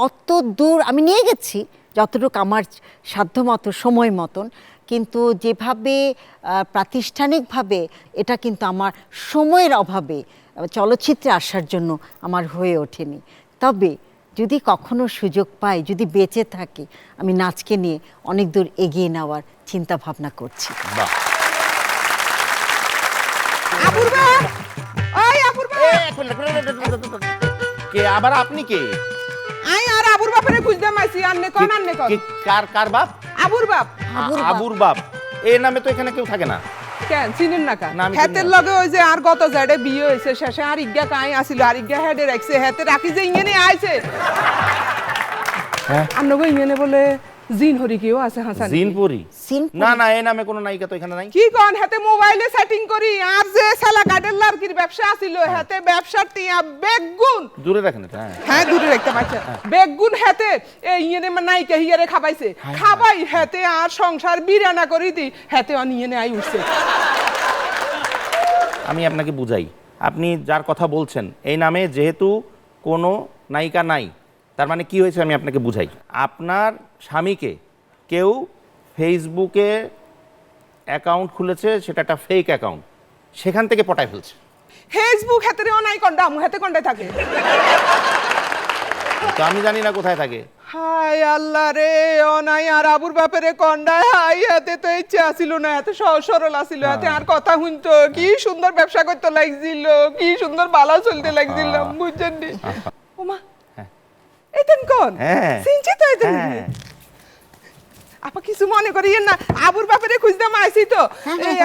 অত দূর আমি নিয়ে গেছি যতটুকু আমার সাধ্যমতো সময় মতন, কিন্তু যেভাবে প্রাতিষ্ঠানিকভাবে এটা কিন্তু আমার সময়ের অভাবে চলচ্চিত্রে আসার জন্য আমার হয়ে ওঠেনি। তবে যদি কখনো সুযোগ পাই, যদি বেঁচে থাকি, আমি নাচকে নিয়ে অনেক দূর এগিয়ে নেওয়ার চিন্তা ভাবনা করছি। বাহ, কে আবার? আপনি কে? আই আর আবুর বাপরে খুঁজতাম আইছি। আন্নে কোন আন্নে কোন? কার বাপ? আবুর বাপ। আবুর বাপ এই নামে তো এখানে কেউ থাকে না। কেন চিনেন না কা? না, আমি হেতের চিনি না। লগে ওই যে আর গত জায়ডে বিয়ে হইছে, শেষে আর ইজ্ঞা কাই আসিল, আর ইজ্ঞা হেডে রাখছে, হেতে রাখি যে ইংনে আইছে। আন্নগো ইংনে বলে জিন হরি কেউ আছে হাসান। জিনপুরি? জিনপুরি? না এই নামে কোনো নায়িকা তো এখানে নাই। কি কোন? হেতে মোবাইলে সেটিং করি আর যে সালা গাডের লারকির ব্যবসা আছিল, হেতে ব্যবসার তিয়া বেগুন দূরে রাখেন এটা। হ্যাঁ দূরে রাখতে পারছে। বেগুন হেতে এই ইয়েনে নাইকা হিয়ারে খাবাইছে, খাবাই হেতে আর সংসার বিরানা করি দি, হেতে অনিয়েনে আই উঠছে। আমি আপনাকে বুঝাই, আপনি যার কথা বলছেন এই নামে যেহেতু কোনো নায়িকা নাই, তার মানে কি হয়েছে আমি আপনাকে বুঝাই। আপনার স্বামীকে কেউ ফেসবুকে অ্যাকাউন্ট খুলেছে, সেটা একটা ফেক অ্যাকাউন্ট, সেখান থেকে পটায় ফেলছে। ফেসবুক হেতে রে অনাই কন্ডা আমু হেতে কন্ডায় থাকে। তো আমি জানি না কোথায় থাকে। হাই আল্লাহ রে, অনাই আর আবুর বাপেরে কন্ডায় হাই হেতে তো ইচ্ছা আসিল না, এত সহজ সরল আসিল, হেতে আর কথা শুনতো, কি সুন্দর ব্যবসা করতে লাগছিল, কি সুন্দর বালা চলতে লাগছিল, বুঝছেন নি? ওমা এতেন কোন? হ্যাঁ। সিনচি তো এতেন। হ্যাঁ। আপা কিছু মনে করিয়েন না, আবুর বাপেরে খুঁজতাম আইছি তো, এই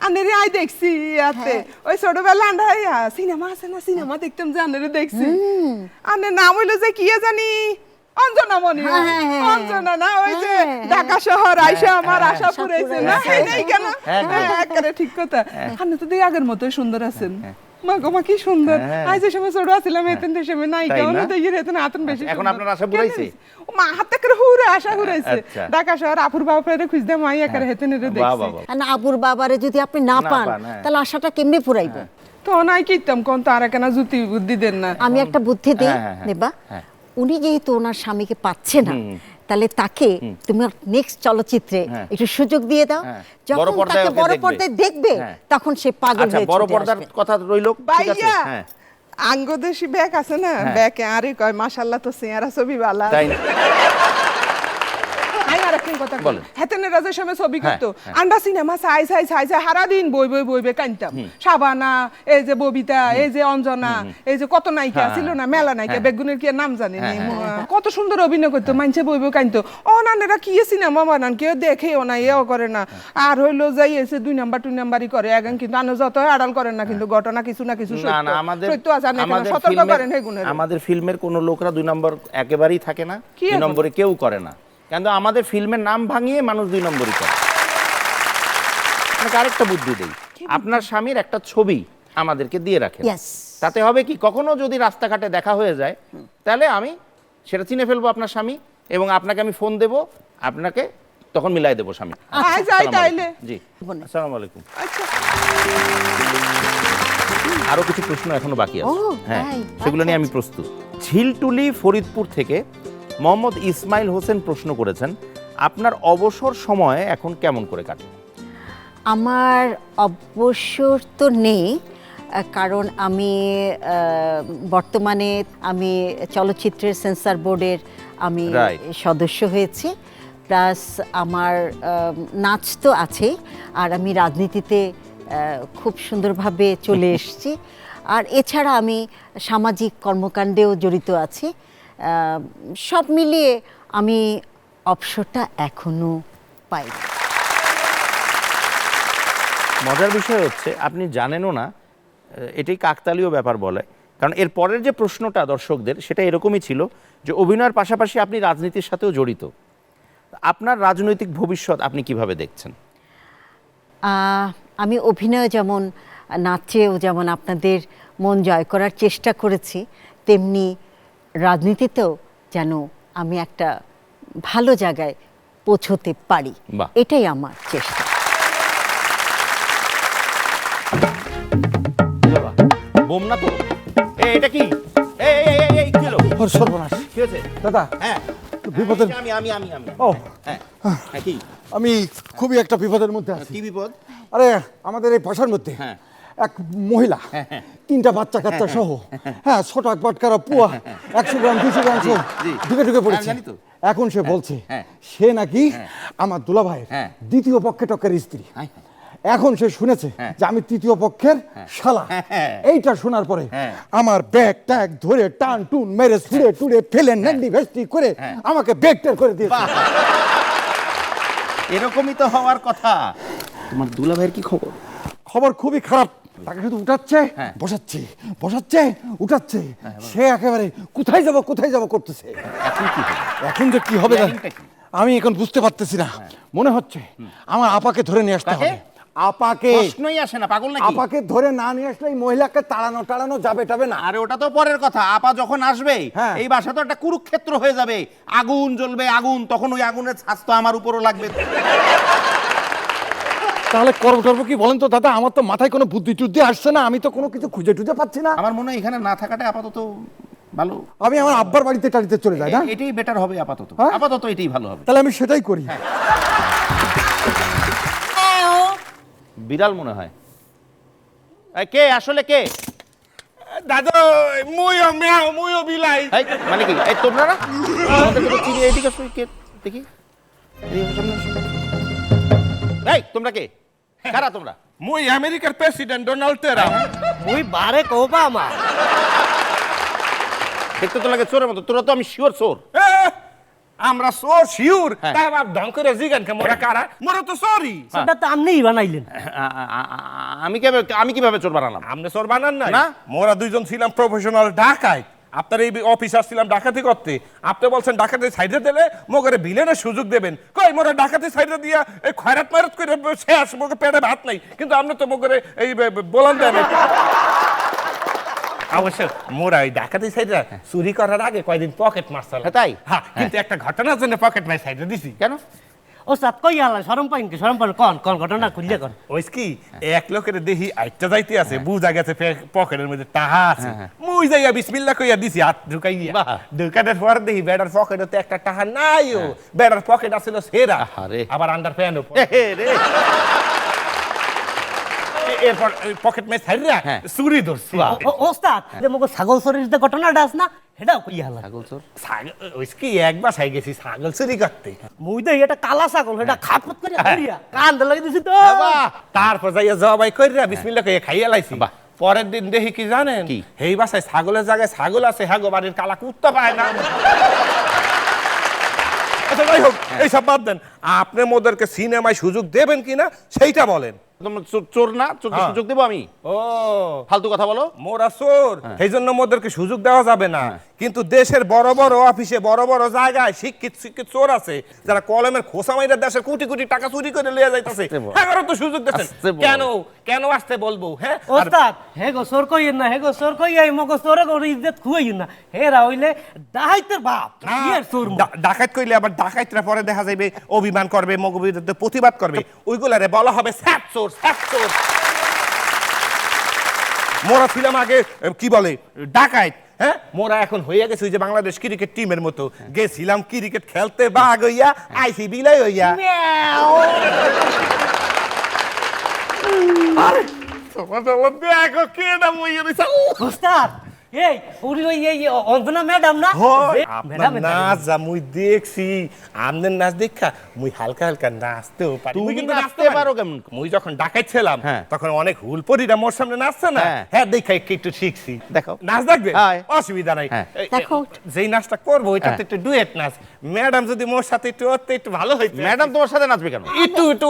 আনেরে আই দেখছি ইয়াতে, ওই ছোটবেলা আন্ডাই সিনেমা আছে না, সিনেমা দেখতাম যে আনেরে দেখছি। আনের নাম হইলো যে কি জানি, অঞ্জনা মনি। অঞ্জনা না, ওই যে ঢাকা শহর আইসা আমার আশা পুরাইছে না, এই কেন? একেবারে ঠিক কথা। আনে তো দেই আগের মতোই সুন্দর আছেন। মা গো মা কি সুন্দর। আজ যে সময় ছোট ছিলাম এতেন দেশে নায়িকা হলো তো ইয়ে এতেন আতন বেশি। এখন আপনার আশা পুরাইছে? ও মা হাতে করে হুরে আশা করেছে। ঢাকা শহর আপুর বাবারে খুঁজতে মাই একারে হেতেন রে দেখছি। আর আবুর বাবারে যদি আপনি না পান, তাহলে আশাটা কেমনে পুরাইবেন? তো নাই কিতাম কোন তার কেন জুতি বুদ্ধি দেন না। আমি একটা বুদ্ধি দেই নেবা, উনি যেহেতু ওনার স্বামীকে পাচ্ছে না, তাহলে তাকে তুমি নেক্সট চলচ্চিত্রে একটু সুযোগ দিয়ে দাও, যখন তাকে বড় পর্দায় দেখবে তখন সে পাগল হয়ে বড় ছুটে পর্দার আসবে। কথা রইল, ঠিক আছে। ভাইয়া হ্যাঁ, আঙ্গদেশি ব্যাগ আছে না, ব্যাগে আরে কয় মাশাআল্লাহ তো চেহারা ছবি ভালো। তাই না? আই আর একটা কথা বলেন। হেতেনের রাজের সময় ছবি করতো, আন্ডা সিনেমা চাই হারা দিন বই কাঁদতাম। শাবানা, এই যে ববিতা, এই যে অঞ্জনা, এই যে কত নায়িকা ছিল না, মেলা নায়িকা, বেগুনের কি আর নাম জানি না, কত সুন্দর অভিনয় করতো, মানছে বই কাঁদতো। অনানেরা কি সিনেমা বানান, কেউ দেখেও না, এও করে না। আর হইলো যাই এসে 2 নাম্বার 2 নাম্বারই করে এখন, কিন্তু আনো যত আড়াল করেন না, কিন্তু ঘটনা কিছু না কিছু না না, সত্য আছে, সতর্ক করেন হেগুনের। আমাদের ফিল্মের কোনো লোকরা 2 নম্বর একেবারেই থাকে না, 2 নম্বরে কেউ করে না, কিন্তু আমাদের ফিল্মের নাম ভাঙিয়ে মানুষ 2 নম্বরই করে। আপনাকে আরেকটা বুদ্ধি দেই, আপনার স্বামীর একটা ছবি আমাদেরকে দিয়ে রাখেন। Yes. তাতে হবে কি, কখনো যদি রাস্তাঘাটে দেখা হয়ে যায়, তাহলে আমি সেটা চিনে ফেলবো আপনার স্বামী, এবং আপনাকে আমি ফোন দেব, আপনাকে তখন মিলাই দেবো স্বামী। যাই তাইলে। জি, আসসালামু আলাইকুম। আচ্ছা, আরো কিছু প্রশ্ন এখনো বাকি আছে। হ্যাঁ, তাই? সেগুলো নিয়ে আমি প্রস্তুত। ঝিলটুলি ফরিদপুর থেকে মোহাম্মদ ইসমাইল হোসেন প্রশ্ন করেছেন, আপনার অবসর সময় এখন কেমন করে কাটে? আমার অবসর তো নেই, কারণ আমি বর্তমানে আমি চলচ্চিত্রের সেন্সর বোর্ডের আমি Right. সদস্য হয়েছি, প্লাস আমার নাচ তো আছে, আর আমি রাজনীতিতে খুব সুন্দরভাবে চলে এসেছি। আর এছাড়া আমি সামাজিক কর্মকাণ্ডেও জড়িত আছি। সব মিলিয়ে আমি অবসরটা এখনো পাইনি। মজার বিষয় হচ্ছে আপনি জানেনও না, এটাই কাকতালীয় ব্যাপার বলে। কারণ এর পরের যে প্রশ্নটা দর্শকদের সেটা এরকমই ছিল যে অভিনয়ের পাশাপাশি আপনি রাজনীতির সাথেও জড়িত। আপনার রাজনৈতিক ভবিষ্যৎ আপনি কিভাবে দেখছেন? আমি অভিনয়ে যেমন নাচেও যেমন আপনাদের মন জয় করার চেষ্টা করেছি, তেমনি রাজনীতিতেও যেন আমি একটা ভালো জায়গায় পৌঁছতে পারি, বাহ। এটাই আমার চেষ্টা। বোম না তো? এটা কি? এই কি হলো? ওর সর্বনাশ। কি হয়েছে? দাদা, হ্যাঁ, বিপদের আমি ও হ্যাঁ, হ্যাঁ, কি আমি খুবই একটা বিপদের মধ্যে আছি। কি বিপদ? আরে আমাদের এই বাসার মধ্যে হ্যাঁ। এক মহিলা 3টা বাচ্চা কাচ্চা সহ, হ্যাঁ, ছটাক বাটকারা পুয়া 100 গ্রাম 200 গ্রাম সহ জি। ঢুকে পড়েছে। জানি তো। এখন সে বলছে হ্যাঁ। সে নাকি আমার দুলাভাইয়ের হ্যাঁ। দ্বিতীয় পক্ষে টক্কের স্ত্রী। হ্যাঁ। এখন সে শুনেছে যে আমি তৃতীয় পক্ষের শালা। হ্যাঁ। এইটা শোনার পরে হ্যাঁ। আমার ব্যাগ ট্যাগ ধরে টান টুন মেরে ছুড়ে টুড়ে ফেলে নান্ডি ভেস্টি করে আমাকে ব্যাগ টের করে দিয়েছে। এরকমই তো হওয়ার কথা। তোমার দুলাভাইয়ের কি খবর? খবর খুবই খারাপ। তাকে শুধু উঠাচ্ছে, হ্যাঁ। বসাচ্ছে, উঠাচ্ছে। সে একেবারে কোথায় যাব করতেছে। এখন কি হবে? এখন যে কি হবে প্ল্যানিংটা কি? আমি এখন বুঝতে পারতেছি না। মনে হচ্ছে আমার আপাকে ধরে নিয়ে আসতে কাকে? হবে। আপাকে। প্রশ্নই আসে না, পাগল নাকি? আপাকে ধরে না নিয়ে আসলে এই মহিলাকে তাড়ানো যাবে না। আরে ওটা তো পরের কথা। আপা যখন আসবে হ্যাঁ। এই বাসা তো একটা কুরুক্ষেত্র হয়ে যাবে। আগুন জ্বলবে, আগুন, তখন ওই আগুনের ছাঁচ তো আমার উপরও লাগবে। তাহলে করবো কি বলেন তো দাদা? আমার তো মাথায় কোনো বুদ্ধি টুদ্ধি আসছে না। আমি তো কোনো কিছু খুঁজে টুজে পাচ্ছি না। আমার মনে হয় এখানে না থাকাটা আপাতত ভালো। আমি আমার আব্বার বাড়িতে টাড়িতে চলে যাই না? এটাই বেটার হবে আপাতত। হ্যাঁ? আপাতত এটাই ভালো হবে। তাহলে আমি সেটাই করি। বিড়াল মনে হয়। কে আসলে কে? দাদু মুইও বিলাই। এই, মানে কি? এই তোমরা না? আমাদেরকে তো চিনি। এইদিকে আসো, কে দেখি। এদিকে সামনে আসো। এই তোমরা কে? কারা তোমরা? মুই আমেরিকার প্রেসিডেন্ট ডোনাল্ড ট্রাম্প। মুই বারে ওবামা। দেখতে তো লাগে চোরের মতো। তোরা তো আমি শিওর চোর। আমরা চোর শিওর। হ্যাঁ। তাই বাপ ঢং করে জিগান কে মোরা কারা? মোরা তো চোরই। সেটা তো আপনিই বানাইলেন। আমি কিভাবে চোর বানালাম? আপনি চোর বানান নাই? না। মোরা দুইজন ছিলাম প্রফেশনাল ডাকাত। আপনার এই অফিস আসছিলাম ডাকাতি করতে। আপনি বলছেন ডাকাতি সাইডে দিলে মোগরে বিলেনের সুযোগ দেবেন। কই মোরা ডাকাতি সাইডে দিয়া এই খয়রাত মারাত করে শেষ, মোকে পেটে ভাত নাই। কিন্তু আপনি তো মোগরে এই বলান দেন। অবশ্য মোরা ওই ডাকাতি সাইডে চুরি করার আগে কয়দিন পকেট মারছিল। তাই? হ্যাঁ, কিন্তু একটা ঘটনার জন্য পকেট মার সাইডে দিছি। কেন? ও সাত কই আলা শরম পাইন কি? শরম পাইন কোন ঘটনা খুললে কোন? ওইস কি এক লোকের দেখি আইটা যাইতে আছে, বুঝা গেছে পকেটের মধ্যে টাহা আছে। মুই যাইয়া বিসমিল্লাহ কইয়া দিছি হাত ঢুকাইয়া। বাহ। ঢুকানোর পর দেখি বেড়ার পকেটে একটা টাহা নাইও। বেড়ার পকেট আছিল সেরা, আহারে। আবার আন্ডার প্যান্টও। রে। এরপর পকেট মে ছাইরা চুরি ধরছি। ওস্তাদ যে মগো ছাগল চুরির যে ঘটনাটা আছে না, সেটাও কই আলা। ছাগল চোর? ওইস কি এক বাসায় গেছি ছাগল চুরি করতে। মুই তো এটা কালা ছাগল, এটা খাপত করে ধরিয়া কান লাগি দিছি তো। তারপর যাইয়া জবাই কইরা বিসমিল্লাহ কইয়া খাইয়া লাইছি। বাহ। পরের দিন দেখি কি জানেন? কি? এই বাসায় ছাগলের জায়গায় ছাগল আছে, হাগো বাড়ির কালা কুত্তা পায় না। আচ্ছা যাই হোক, এইসব বাদ দেন। আপনি মোদেরকে সিনেমায় সুযোগ দেবেন কিনা সেইটা বলেন। তোমরা চোর না? চোর সুযোগ দেবো আমি? ও ফালতু কথা বলো। মোরা চোর, এই জন্য মোদেরকে সুযোগ দেওয়া যাবে না। কিন্তু দেশের বড় বড় অফিসে বড় বড় জায়গায় শিক্ষিত চোর আছে, যারা কলমের খোসা মাইরা দেশের কোটি কোটি টাকা চুরি করে লিয়ে যাইতাছে। এগারো তো সুযোগ দিচ্ছেন। কেন কেন আসতে বলবো? হ্যাঁ ওস্তাদ হে গো চোর কইয়েন না, হে গো চোর কইয়াই মগো চোরে গো ইজ্জত খুয়াইন না। হেরা হইলে ডাহাইতের বাপ। কি এর চোর? ডাকাত কইলে আবার ডাকাতরা পরে দেখা যাবে অভিমান করবে, মগো বিরুদ্ধে প্রতিবাদ করবে। ওইগুলারে বলা হবে স্যাপ চোর, স্যাপ চোর। মোরা ছিলাম আগে কি বলে ডাকাত। হ্যাঁ, মোরা এখন হইয়া গেছে ওই যে বাংলাদেশ ক্রিকেট টিমের মতো। গেছিলাম ক্রিকেট খেলতে, বাঘ হইয়া আইসি বিলাই হইয়া। আরে দেখো কে না মইয়া দিছে। ওস্তাদ এই উনি ওই এই অঞ্জনা ম্যাডাম না আপনার নাচ যা মুই দেখছি আমনের নাচ দেখা মুই হালকা হালকা নাচতেও পারি। তুমি মুই কিন্তু নাচতে পারো কেমন? মুই যখন ঢাকায় ছিলাম হ্যাঁ। তখন অনেক হুলপরিরা মোর সামনে নাচছে না, হ্যাঁ। হ্যাঁ দেখা একটু শিখছি। দেখাও। নাচ দেখবে? হ্যাঁ। অসুবিধা নাই। হ্যাঁ। দেখো। যেই নাচটা করবো ওইটা হ্যাঁ। তো একটু ডুয়েট নাচ। ম্যাডাম যদি মোর সাথে একটু ওতে একটু ভালো হইতো। ম্যাডাম তোমার সাথে নাচবে কেন? একটু একটু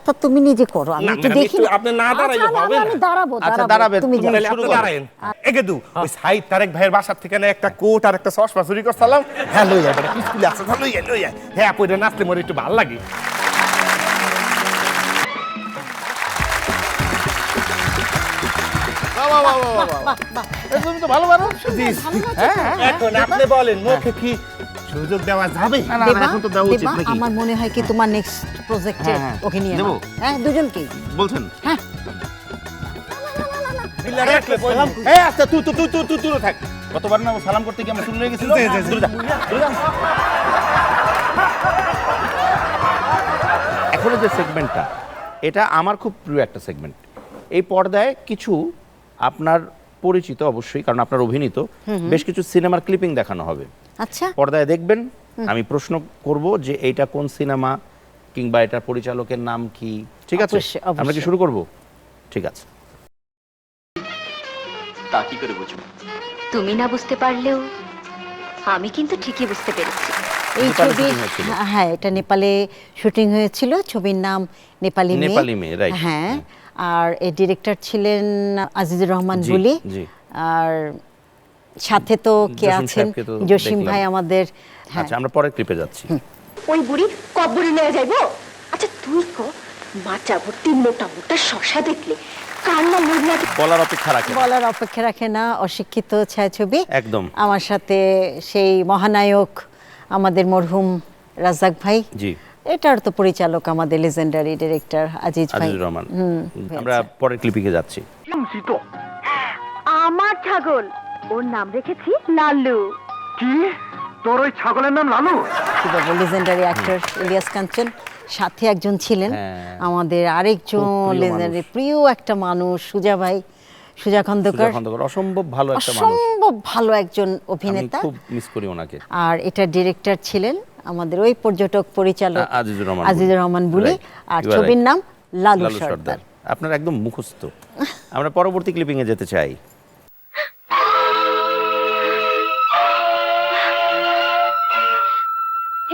তা তুমি নিজে করো, আমি না, একটু ম্যাডাম, দেখি একটু না। আপনি না দাঁড়াইলে আচ্ছা, হবে না। আমি দাঁড়াবো আচ্ছা, দাঁড়াবে, তুমি তুমি যাও। তাহলে শুরু আপনি করো। দাঁড়ায়েন। এগেদু ওই সাইদ তারেক ভাইয়ের বাসার থেকে না একটা কোট আর একটা চশমা চুরি করছিলাম। হ্যাঁ লই আয়, স্কুলে আছে লই আয় লই আয়। হ্যাঁ পরে নাচতে মোর একটু ভালো লাগে। বাহ, বাহ, বাহ, বাহ, বাহ, বাহ। এ, তুমি তো ভালো পারো। হ্যাঁ, হ্যাঁ। এখন আপনি বলেন মুখে কি সুযোগ দেওয়া যাবে? না, না, না, দেবা, এখন তো দেওয়া উচিত দেবা, নাকি? আমার মনে হয় কি তোমার নেক্সট প্রজেক্টে হ্যাঁ, হ্যাঁ। ওকে নিয়ে দেবো? নাও। হ্যাঁ, দুজনকেই। বলছেন? হ্যাঁ, বিল্লা রাখলে বললাম। এই, আচ্ছা, তুই থাক। গতবার না ও সালাম করতে গিয়ে আমরা শুরু হয়ে গেছিল। জি, জি, জি। দূরে যা, দূরে যা। এখনো যে সেগমেন্টটা, এটা আমার খুব প্রিয় একটা সেগমেন্ট। এই পর্দায় কিছু আপনার পরিচিত অবশ্যই, কারণ আপনার অভিনীত বেশ কিছু সিনেমার ক্লিপিং দেখানো হবে। আচ্ছা, পর্দায় দেখবেন, আমি প্রশ্ন করব যে এইটা কোন সিনেমা কিংবা এটার পরিচালকের নাম কি, ঠিক আছে? অবশ্যই, অবশ্যই। আমরা কি শুরু করব? ঠিক আছে। তা কি করে বুঝবো? তুমি না বুঝতে পারলেও আমি কিন্তু ঠিকই বুঝতে পেরেছি। এই নেপালে ছবি, shooting হয়েছিল। হ্যাঁ, এটা নেপালে শুটিং হয়েছিল। ছবির নাম নেপালি মেয়ে। নেপালি মেয়ে, right. হ্যাঁ, আর এই ডিরেক্টর ছিলেন আজিজুর রহমান জি, বুলি। জি। আর সাথে তো কে জসিম আছেন? সাহেবকে তো জসিম দেখলাম। ভাই আমাদের। হ্যাঁ, আচ্ছা, আমরা পরের ক্লিপে যাচ্ছি। ওই বুড়ি কব্বরে নিয়ে যাইবো? আচ্ছা তুই কো, মাচা ভর্তি মোটা মোটা শশা দেখলে কার না লোভ লাগে? বলার অপেক্ষা রাখে না। বলার অপেক্ষা রাখে না। অশিক্ষিত ছায়াছবি। একদম। আমার সাথে সেই মহানায়ক আমাদের মরহুম রাজ্জাক ভাই। জি। এটার তো পরিচালক আমাদের লেজেন্ডারি ডিরেক্টর আজিজ ভাই। আজিজুর রহমান। আমরা পরের ক্লিপিকে যাচ্ছি। আমার ছাগল, ওর নাম রেখেছি লালু। কি? তোর ওই ছাগলের নাম লালু? Legendary actor Ilias Kanchan. সাথে একজন ছিলেন হ্যাঁ। আমাদের আরেকজন খুব প্রিয় লেজেন্ডারি মানুষ। প্রিয় একটা মানুষ, সুজা ভাই, সুজা খন্দকার। সুজা খন্দকার অসম্ভব ভালো একটা মানুষ। অসম্ভব ভালো একজন আমি অভিনেতা। খুব মিস করি ওনাকে। আর এটা ডিরেক্টর ছিলেন আমাদের ওই পর্যটক পরিচালক আজিজুর রহমান আজিজুর রহমান বুলি। Right. আর You are ছবির right. নাম লালু লালু সর্দার। সর্দার। আপনার একদম মুখস্থ। আমরা পরবর্তী ক্লিপিং এ যেতে চাই।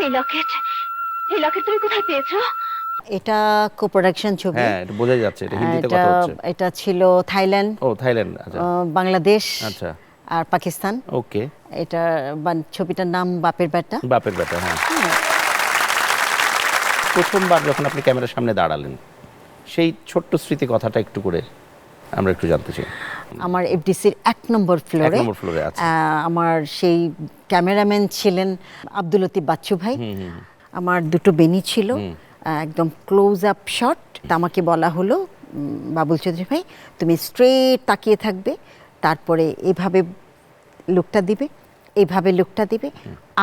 এই লকেট, এই লকেট তুমি কোথায় পেয়েছো? এটা কো-প্রোডাকশন ছবি। হ্যাঁ, এটা বোঝাই যাচ্ছে এটা হিন্দিতে এটা কথা হচ্ছে। এটা ছিল থাইল্যান্ড, ও, থাইল্যান্ড। আচ্ছা, বাংলাদেশ আচ্ছা। আর পাকিস্তান। ওকে। এটা ছবিটার নাম বাপের বেটা। বাপের বেটা, হ্যাঁ। প্রথমবার যখন আপনি ক্যামেরার সামনে দাঁড়ালেন, সেই ছোট্ট স্মৃতি কথাটা একটু করে আমরা একটু জানতে চাই। আমার এফডিসির 1 নম্বর ফ্লোরে। 1 নম্বর ফ্লোরে আছে। আমার সেই ক্যামেরাম্যান ছিলেন আব্দুল লতিফ বাচ্চু ভাই। আমার দুটো বেনি ছিল, একদম ক্লোজ আপ শট। আমাকে বলা হলো, বাবুল চৌধুরী ভাই তুমি স্ট্রেট তাকিয়ে থাকবে, তারপরে এভাবে লুকটা দিবে, এইভাবে লুকটা দিবে,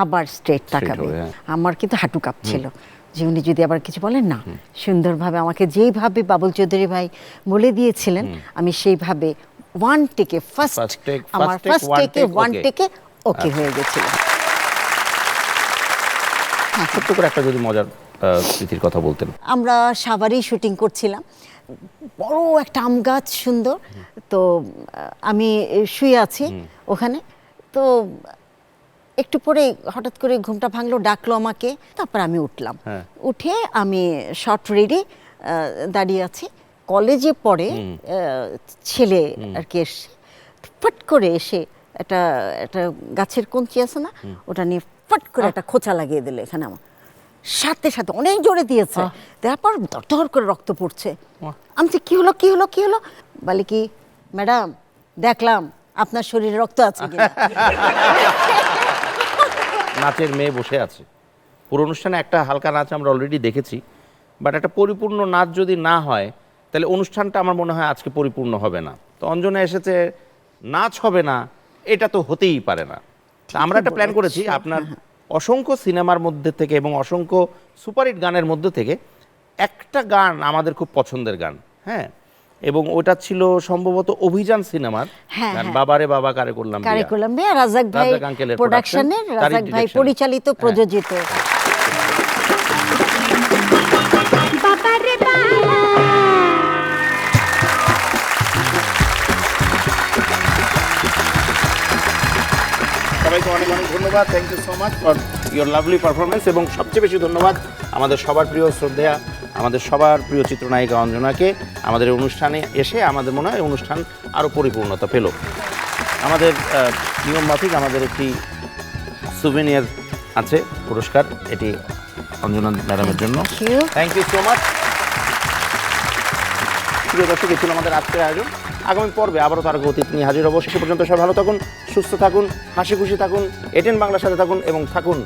আবার স্ট্রেট তাকাবে। হবে, হ্যাঁ। আমার কিন্তু হাঁটু কাঁপছিল যে উনি যদি আবার কিছু বলেন না। সুন্দরভাবে আমাকে যেইভাবে বাবুল চৌধুরী ভাই বলে দিয়েছিলেন, আমি সেইভাবে ওয়ান টেকে First take, আমার first take, ফার্স্ট one টেকে take, ওয়ান okay. টেকে ওকে হয়ে গেছিল। ছোট্ট করে একটা যদি মজার স্মৃতির কথা বলতেন। আমরা সাভারেই শুটিং করছিলাম। বড় একটা আম গাছ, সুন্দর। তো আমি শুয়ে আছি ওখানে। তো একটু পরে হঠাৎ করে ঘুমটা ভাঙলো, ডাকলো আমাকে। তারপর আমি উঠলাম। হ্যাঁ। উঠে আমি শর্ট রেডি দাঁড়িয়ে আছি। কলেজে পড়ে ছেলে আর কি এসে ফট করে এসে একটা একটা গাছের কঞ্চি আছে না, ওটা নিয়ে ফট করে একটা খোঁচা লাগিয়ে দিল এখানে। আমার সাথে সাথে অনেক জোরে দিয়েছে। তারপর দর করে রক্ত পড়ছে। আমি কি হলো কি হলো কি হলো? বলে কি, ম্যাডাম দেখলাম আপনার শরীরে রক্ত আছে কিনা। নাচের মেয়ে বসে আছে। পুরো অনুষ্ঠানে একটা হালকা নাচ আমরা অলরেডি দেখেছি, বাট একটা পরিপূর্ণ নাচ যদি না হয় তাহলে অনুষ্ঠানটা আমার মনে হয় আজকে পরিপূর্ণ হবে না। তো অঞ্জনা এসেছে, নাচ হবে না, এটা তো হতেই পারে না। তা আমরা একটা প্ল্যান করেছি, আপনার অসংখ্য সিনেমার মধ্যে থেকে এবং অসংখ্য সুপারহিট গানের মধ্যে থেকে একটা গান আমাদের খুব পছন্দের গান, হ্যাঁ, এবং ওটা ছিল সম্ভবত অভিযান সিনেমার হ্যাঁ, গান, হ্যাঁ। বাবারে বাবা কারে করলাম কারে বিয়া। করলাম বিয়া, রাজাক ভাই রাজাক আঙ্কেলের প্রোডাকশনের, production, তারই রাজাক ভাই direction। পরিচালিত প্রযোজিত। সবাইকে অনেক অনেক ধন্যবাদ, thank you so much for your lovely performance. এবং সবচেয়ে বেশি ধন্যবাদ আমাদের সবার প্রিয় শ্রদ্ধেয়া, আমাদের সবার প্রিয় চিত্রনায়িকা অঞ্জনাকে আমাদের এই অনুষ্ঠানে এসে আমাদের মনে হয় অনুষ্ঠান আরও পরিপূর্ণতা পেল। আমাদের নিয়ম মাফিক আমাদের একটি সুভেনিয়ার আছে, পুরস্কার, এটি অঞ্জনা ম্যাডামের জন্য। Thank you so much. প্রিয় দর্শক, এই ছিল আমাদের আজকের আয়োজন। আগামী পর্বে আবারও তার অতিথি নিয়ে হাজির হবো। সে পর্যন্ত সবাই ভালো থাকুন, সুস্থ থাকুন, হাসি খুশি থাকুন, এটেন বাংলার সাথে থাকুন এবং থাকুন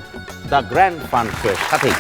দ্য গ্র্যান্ড ফান শোয়ের সাথেই।